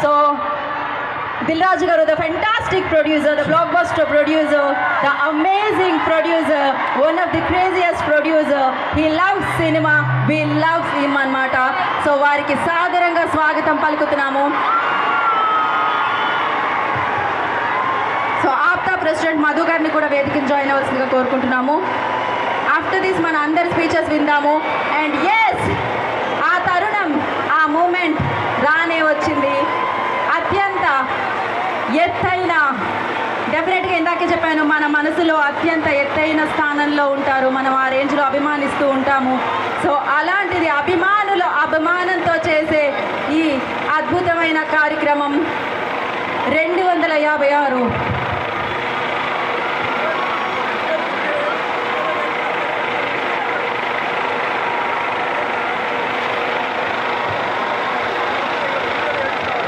So Dilraj garu, the fantastic producer, the blockbuster producer, the amazing producer, one of the craziest producer. He loves cinema, we love him annamata. So variki sadaranga swagatam palikutunnamu. So APTA president Madhu garni kuda vedikini join avvalsinదిగా కోరుకుంటున్నాము. After this మన అందరి speeches విందాము. And yes, ఆ తరుణం, ఆ moment రానే వచ్చింది. అత్యంత ఎత్తైన, డెఫినెట్గా ఇందాకే చెప్పాను, మన మనసులో అత్యంత ఎత్తైన స్థానంలో ఉంటారు, మనం ఆ రేంజ్లో అభిమానిస్తూ ఉంటాము. సో అలాంటిది అభిమానంతో చేసే ఈ అద్భుతమైన కార్యక్రమం 256